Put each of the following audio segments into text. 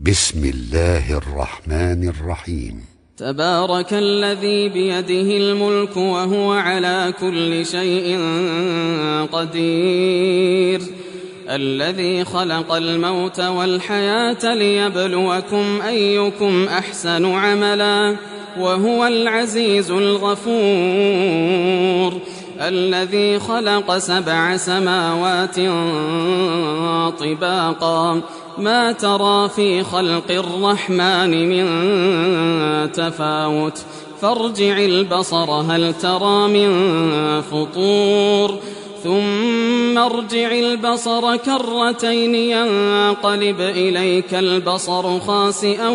بسم الله الرحمن الرحيم. تبارك الذي بيده الملك وهو على كل شيء قدير، الذي خلق الموت والحياة ليبلوكم أيكم أحسن عملا وهو العزيز الغفور، الذي خلق 7 سماوات طباقا ما ترى في خلق الرحمن من تفاوت، فارجع البصر هل ترى من فطور، ثم ارجع البصر كرتين ينقلب إليك البصر خاسئا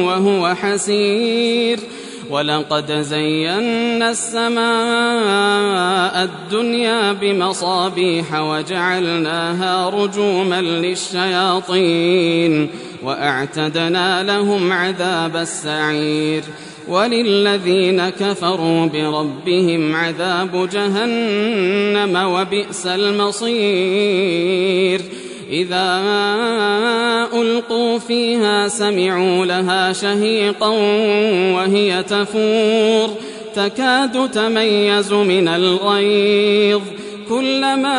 وهو حسير، ولقد زينا السماء الدنيا بمصابيح وجعلناها رجوما للشياطين وأعتدنا لهم عذاب السعير، وللذين كفروا بربهم عذاب جهنم وبئس المصير، إذا ألقوا فيها سمعوا لها شهيقا وهي تفور تكاد تميز من الغيظ، كلما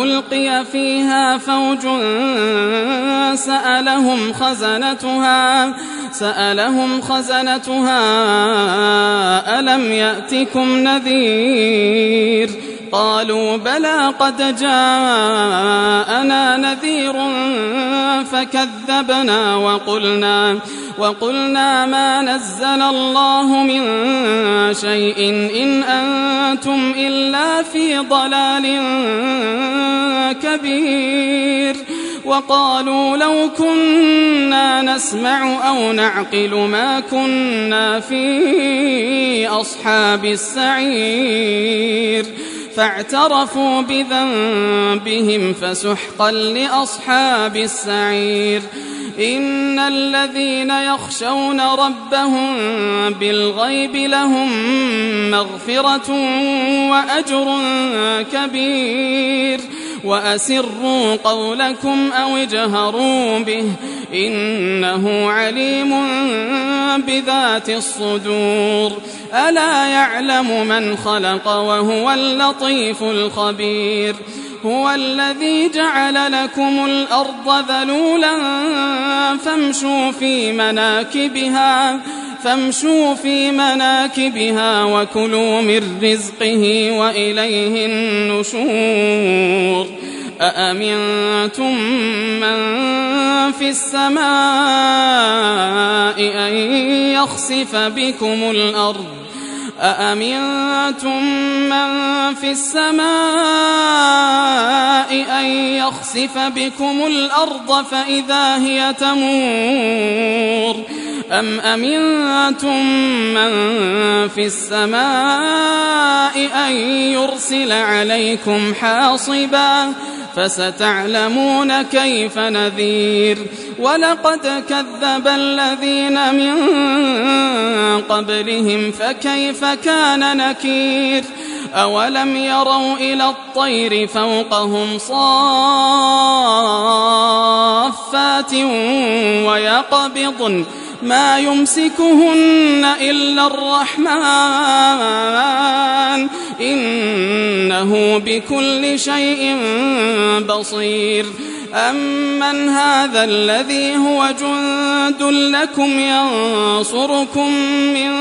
ألقي فيها فوج سألهم خزنتها ألم يأتكم نذير، قالوا بلى قد جاءنا نذير فكذبنا وقلنا ما نزل الله من شيء إن أنتم إلا في ضلال كبير، وقالوا لو كنا نسمع أو نعقل ما كنا في أصحاب السعير، فاعترفوا بذنبهم فسحقا لأصحاب السعير، إن الذين يخشون ربهم بالغيب لهم مغفرة وأجر كبير، وأسروا قولكم أو اجهروا به إنه عليم بذات الصدور، ألا يعلم من خلق وهو اللطيف الخبير، هو الذي جعل لكم الأرض ذلولا فامشوا في مناكبها وكلوا من رزقه وإليه النشور، أأمنتم من في السماء أن يخسف بكم الأرض فإذا هي تمور، أم أمنتم من في السماء أن يرسل عليكم حاصبا، فستعلمون كيف نذير، ولقد كذب الذين من قبلهم فكيف كان نكير، أولم يروا إلى الطير فوقهم صافات ويقبضن ما يمسكهن إلا الرحمن إنه بكل شيء بصير، أمن هذا الذي هو جند لكم ينصركم من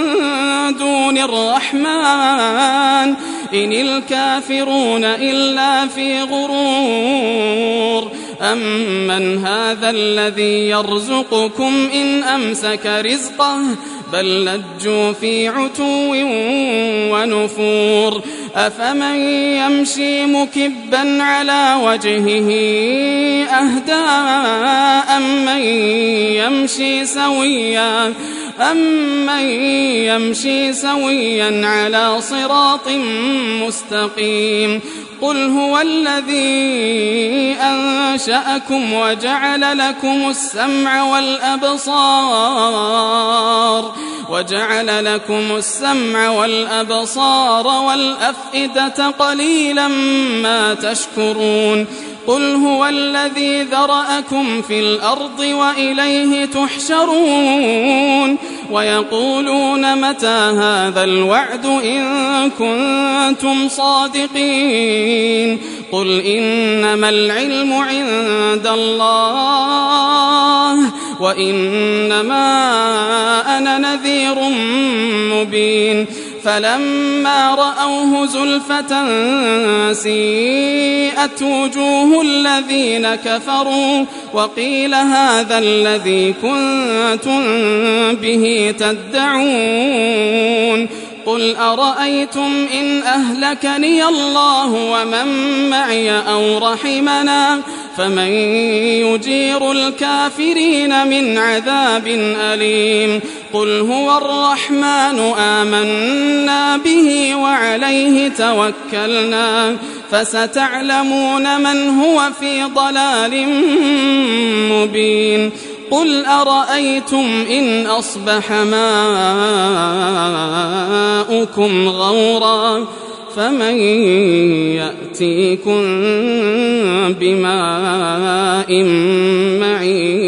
دون الرحمن إن الكافرون إلا في غرور، أمن هذا الذي يرزقكم إن أمسك رزقه بل لجوا في عتو ونفور، أفمن يمشي مكبا على وجهه أهدى أمن يمشي سويا على صراط مستقيم، قل هو الذي أنشأكم وجعل لكم السمع والأبصار وجعل لكم السمع والأبصار والأفئدة قليلا ما تشكرون قل هو الذي ذرأكم في الأرض وإليه تحشرون ويقولون متى هذا الوعد إن كنتم صادقين قل إنما العلم عند الله وإنما أنا نذير مبين فلما رأوه زلفة سيئت وجوه الذين كفروا وقيل هذا الذي كنتم به تدعون قل أرأيتم إن أهلكني الله ومن معي أو رحمنا فمن يجير الكافرين من عذاب أليم قل هو الرحمن آمنا به وعليه توكلنا فستعلمون من هو في ضلال مبين قل أرأيتم إن أصبح ماؤكم غورا فمن يأتيكم بماء معين